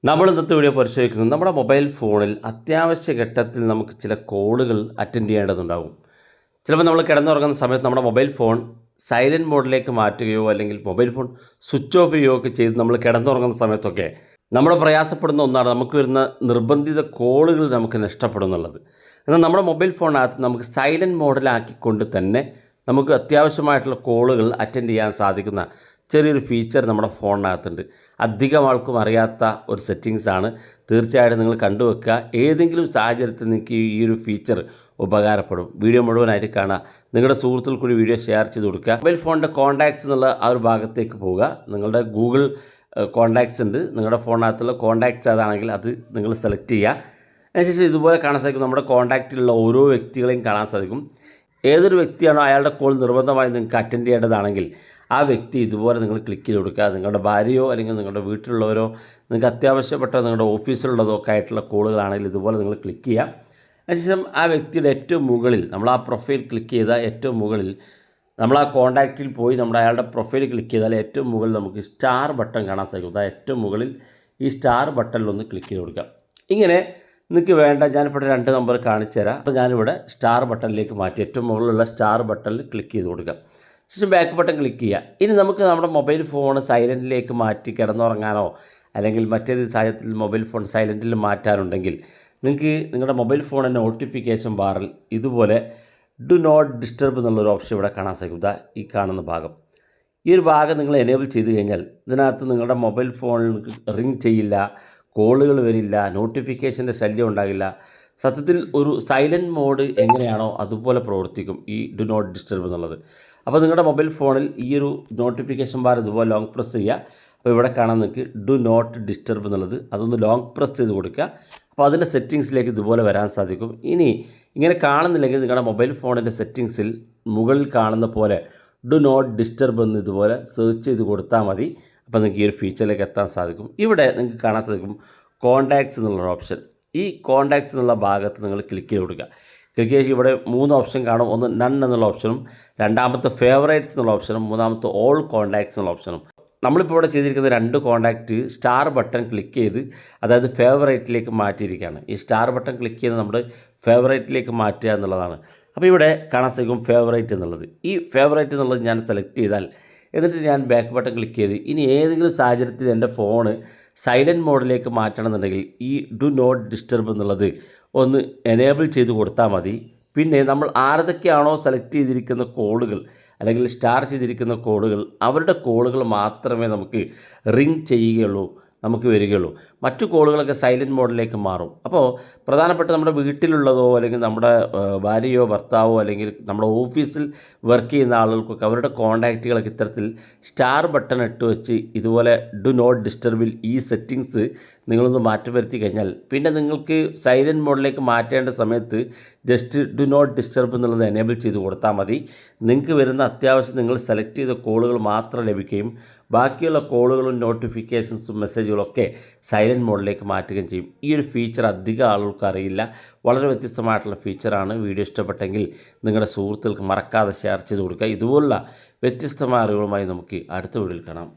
നമ്മൾ ഇന്നത്തെ വീഡിയോ പരിശോധിക്കുന്നത് നമ്മുടെ മൊബൈൽ ഫോണിൽ അത്യാവശ്യ ഘട്ടത്തിൽ നമുക്ക് ചില കോളുകൾ അറ്റൻഡ് ചെയ്യേണ്ടതുണ്ടാകും. ചിലപ്പോൾ നമ്മൾ കിടന്നുറങ്ങുന്ന സമയത്ത് നമ്മുടെ മൊബൈൽ ഫോൺ സൈലൻറ്റ് മോഡിലേക്ക് മാറ്റുകയോ അല്ലെങ്കിൽ മൊബൈൽ ഫോൺ സ്വിച്ച് ഓഫ് ചെയ്യുകയോ ഒക്കെ ചെയ്ത് നമ്മൾ കിടന്നുറങ്ങുന്ന സമയത്തൊക്കെ നമ്മൾ പ്രയാസപ്പെടുന്ന ഒന്നാണ് നമുക്ക് വരുന്ന നിർബന്ധിത കോളുകൾ നമുക്ക് നഷ്ടപ്പെടുന്നുള്ളത്. എന്നാൽ നമ്മുടെ മൊബൈൽ ഫോണിനകത്ത് നമുക്ക് സൈലൻറ്റ് മോഡിലാക്കിക്കൊണ്ട് തന്നെ നമുക്ക് അത്യാവശ്യമായിട്ടുള്ള കോളുകൾ അറ്റൻഡ് ചെയ്യാൻ സാധിക്കുന്ന ചെറിയൊരു ഫീച്ചർ നമ്മുടെ ഫോണിനകത്തുണ്ട്. അധികം ആൾക്കും അറിയാത്ത ഒരു സെറ്റിങ്സാണ്. തീർച്ചയായിട്ടും നിങ്ങൾ കണ്ടുവെക്കുക. ഏതെങ്കിലും സാഹചര്യത്തിൽ നിങ്ങൾക്ക് ഈ ഒരു ഫീച്ചർ ഉപകാരപ്പെടും. വീഡിയോ മുഴുവനായിട്ട് കാണുക. നിങ്ങളുടെ സുഹൃത്തുക്കൾ കൂടി വീഡിയോ ഷെയർ ചെയ്ത് കൊടുക്കുക. മൊബൈൽ ഫോണിൻ്റെ കോൺടാക്ട്സ് എന്നുള്ള ആ ഒരു ഭാഗത്തേക്ക് പോവുക. നിങ്ങളുടെ ഗൂഗിൾ കോൺടാക്ട്സ് ഉണ്ട്. നിങ്ങളുടെ ഫോണിനകത്തുള്ള കോൺടാക്ട്സ് ഏതാണെങ്കിൽ അത് നിങ്ങൾ സെലക്ട് ചെയ്യുക. അതിനുശേഷം ഇതുപോലെ കാണാൻ സാധിക്കും. നമ്മുടെ കോൺടാക്റ്റിലുള്ള ഓരോ വ്യക്തികളെയും കാണാൻ സാധിക്കും. ഏതൊരു വ്യക്തിയാണോ അയാളുടെ കോൾ നിർബന്ധമായി നിങ്ങൾക്ക് അറ്റൻഡ് ചെയ്യേണ്ടതാണെങ്കിൽ ആ വ്യക്തി ഇതുപോലെ നിങ്ങൾ ക്ലിക്ക് ചെയ്ത് കൊടുക്കുക. നിങ്ങളുടെ ഭാര്യയോ അല്ലെങ്കിൽ നിങ്ങളുടെ വീട്ടിലുള്ളവരോ നിങ്ങൾക്ക് അത്യാവശ്യപ്പെട്ട നിങ്ങളുടെ ഓഫീസിലുള്ളതോ ഒക്കെ ആയിട്ടുള്ള കോളുകളാണെങ്കിൽ ഇതുപോലെ നിങ്ങൾ ക്ലിക്ക് ചെയ്യുക. അതിനുശേഷം ആ വ്യക്തിയുടെ ഏറ്റവും മുകളിൽ നമ്മൾ ആ പ്രൊഫൈൽ ക്ലിക്ക് ചെയ്താൽ ഏറ്റവും മുകളിൽ നമ്മൾ ആ കോൺടാക്റ്റിൽ പോയി നമ്മുടെ അയാളുടെ പ്രൊഫൈൽ ക്ലിക്ക് ചെയ്താൽ ഏറ്റവും മുകളിൽ നമുക്ക് സ്റ്റാർ ബട്ടൺ കാണാൻ സാധിക്കും. അതായത് ഏറ്റവും മുകളിൽ ഈ സ്റ്റാർ ബട്ടണിലൊന്ന് ക്ലിക്ക് ചെയ്ത് കൊടുക്കുക. ഇങ്ങനെ നിങ്ങൾക്ക് വേണ്ട ഞാനിവിടെ 2 നമ്പർ കാണിച്ചു തരാം. അപ്പോൾ ഞാനിവിടെ സ്റ്റാർ ബട്ടണിലേക്ക് മാറ്റി ഏറ്റവും മുകളിലുള്ള സ്റ്റാർ ബട്ടണിൽ ക്ലിക്ക് ചെയ്ത് കൊടുക്കുക. ശേഷം ബാക്ക് ബട്ടൺ ക്ലിക്ക് ചെയ്യുക. ഇനി നമുക്ക് നമ്മുടെ മൊബൈൽ ഫോൺ സൈലൻറ്റിലേക്ക് മാറ്റി കിടന്നുറങ്ങാനോ അല്ലെങ്കിൽ മറ്റേത് സാഹചര്യത്തിൽ മൊബൈൽ ഫോൺ സൈലൻറ്റിൽ മാറ്റാനുണ്ടെങ്കിൽ നിങ്ങൾക്ക് നിങ്ങളുടെ മൊബൈൽ ഫോണിൻ്റെ നോട്ടിഫിക്കേഷൻ ബാറിൽ ഇതുപോലെ ഡു നോട്ട് ഡിസ്റ്റർബ് എന്നുള്ളൊരു ഓപ്ഷൻ ഇവിടെ കാണാൻ സാധിക്കും. ഈ കാണുന്ന ഭാഗം, ഈ ഒരു ഭാഗം നിങ്ങൾ എനേബിൾ ചെയ്ത് കഴിഞ്ഞാൽ ഇതിനകത്ത് നിങ്ങളുടെ മൊബൈൽ ഫോണിൽ റിങ് ചെയ്യില്ല, കോളുകൾ വരില്ല, നോട്ടിഫിക്കേഷൻ്റെ ശല്യം ഉണ്ടാകില്ല. സത്യത്തിൽ ഒരു സൈലൻറ്റ് മോഡ് എങ്ങനെയാണോ അതുപോലെ പ്രവർത്തിക്കും ഈ ഡു നോട്ട് ഡിസ്റ്റർബ് എന്നുള്ളത്. അപ്പോൾ നിങ്ങളുടെ മൊബൈൽ ഫോണിൽ ഈ ഒരു നോട്ടിഫിക്കേഷൻ ബാർ ഇതുപോലെ ലോങ് പ്രസ് ചെയ്യുക. അപ്പോൾ ഇവിടെ കാണാൻ നിങ്ങൾക്ക് ഡു നോട്ട് ഡിസ്റ്റർബ് എന്നുള്ളത് അതൊന്ന് ലോങ് പ്രസ് ചെയ്ത് കൊടുക്കുക. അപ്പോൾ അതിൻ്റെ സെറ്റിങ്സിലേക്ക് ഇതുപോലെ വരാൻ സാധിക്കും. ഇനി ഇങ്ങനെ കാണുന്നില്ലെങ്കിൽ നിങ്ങളുടെ മൊബൈൽ ഫോണിൻ്റെ സെറ്റിങ്സിൽ മുകളിൽ കാണുന്ന പോലെ ഡു നോട്ട് ഡിസ്റ്റർബ് എന്ന് ഇതുപോലെ സെർച്ച് ചെയ്ത് കൊടുത്താൽ മതി. അപ്പോൾ നിങ്ങൾക്ക് ഈ ഒരു ഫീച്ചറിലേക്ക് എത്താൻ സാധിക്കും. ഇവിടെ നിങ്ങൾക്ക് കാണാൻ സാധിക്കും കോൺടാക്ട്സ് എന്നുള്ളൊരു ഓപ്ഷൻ. ഈ കോൺടാക്ട്സ് എന്നുള്ള ഭാഗത്ത് നിങ്ങൾ ക്ലിക്ക് ചെയ്ത് കൊടുക്കുക. ക്ലിക്ക് ചെയ്ത് ഇവിടെ 3 ഓപ്ഷൻ കാണും. ഒന്ന് നൺ എന്നുള്ള ഓപ്ഷനും, രണ്ടാമത്തെ ഫേവറേറ്റ്സ് എന്നുള്ള ഓപ്ഷനും, മൂന്നാമത്തെ ഓൾ കോൺടാക്ട്സ് എന്നുള്ള ഓപ്ഷനും. നമ്മളിപ്പോൾ ഇവിടെ ചെയ്തിരിക്കുന്ന 2 കോൺടാക്റ്റ് സ്റ്റാർ ബട്ടൺ ക്ലിക്ക് ചെയ്ത് അതായത് ഫേവറേറ്റിലേക്ക് മാറ്റിയിരിക്കുകയാണ്. ഈ സ്റ്റാർ ബട്ടൺ ക്ലിക്ക് ചെയ്ത് നമ്മൾ ഫേവറേറ്റിലേക്ക് മാറ്റുക എന്നുള്ളതാണ്. അപ്പോൾ ഇവിടെ കാണാൻ സാധിക്കും ഫേവറേറ്റ് എന്നുള്ളത്. ഈ ഫേവറേറ്റ് എന്നുള്ളത് ഞാൻ സെലക്ട് ചെയ്താൽ എന്നിട്ട് ഞാൻ ബാക്ക് ബട്ടൺ ക്ലിക്ക് ചെയ്ത് ഇനി ഏതെങ്കിലും സാഹചര്യത്തിൽ എൻ്റെ ഫോണ് സൈലൻറ്റ് മോഡിലേക്ക് മാറ്റണമെന്നുണ്ടെങ്കിൽ ഈ ഡു നോട്ട് ഡിസ്റ്റർബ് എന്നുള്ളത് ഒന്ന് എനേബിൾ ചെയ്ത് കൊടുത്താൽ മതി. പിന്നെ നമ്മൾ ആരതൊക്കെയാണോ സെലക്ട് ചെയ്തിരിക്കുന്ന കോളുകൾ അല്ലെങ്കിൽ സ്റ്റാർ ചെയ്തിരിക്കുന്ന കോളുകൾ അവരുടെ കോളുകൾ മാത്രമേ നമുക്ക് റിങ് ചെയ്യുകയുള്ളൂ, നമുക്ക് വരികയുള്ളൂ. മറ്റു കോളുകളൊക്കെ സൈലൻറ്റ് മോഡിലേക്ക് മാറും. അപ്പോൾ പ്രധാനപ്പെട്ട നമ്മുടെ വീട്ടിലുള്ളതോ അല്ലെങ്കിൽ നമ്മുടെ ഭാര്യയോ ഭർത്താവോ അല്ലെങ്കിൽ നമ്മുടെ ഓഫീസിൽ വർക്ക് ചെയ്യുന്ന ആളുകൾക്കൊക്കെ അവരുടെ കോൺടാക്റ്റുകളൊക്കെ ഇത്തരത്തിൽ സ്റ്റാർ ബട്ടൺ ഇട്ട് വെച്ച് ഇതുപോലെ ഡു നോട്ട് ഡിസ്റ്റർബിൽ ഈ സെറ്റിങ്സ് നിങ്ങളൊന്ന് മാറ്റി വരുത്തി കഴിഞ്ഞാൽ പിന്നെ നിങ്ങൾക്ക് സൈലൻറ്റ് മോഡിലേക്ക് മാറ്റേണ്ട സമയത്ത് ജസ്റ്റ് ഡു നോട്ട് ഡിസ്റ്റർബ് എന്നുള്ളത് എനേബിൾ ചെയ്ത് കൊടുത്താൽ മതി. നിങ്ങൾക്ക് വരുന്ന അത്യാവശ്യം നിങ്ങൾ സെലക്ട് ചെയ്ത കോളുകൾ മാത്രം ലഭിക്കുകയും ബാക്കിയുള്ള കോളുകളും നോട്ടിഫിക്കേഷൻസും മെസ്സേജുകളൊക്കെ സൈലൻറ്റ് മോഡിലേക്ക് മാറ്റുകയും ചെയ്യും. ഈ ഒരു ഫീച്ചർ അധികം ആളുകൾക്ക് അറിയില്ല. വളരെ വ്യത്യസ്തമായിട്ടുള്ള ഫീച്ചറാണ്. വീഡിയോ ഇഷ്ടപ്പെട്ടെങ്കിൽ നിങ്ങളുടെ സുഹൃത്തുക്കൾക്ക് മറക്കാതെ ഷെയർ ചെയ്ത് കൊടുക്കുക. ഇതുപോലുള്ള വ്യത്യസ്തമായ അറിവുകളുമായി നമുക്ക് അടുത്ത വീഡിയോയിൽ കാണാം.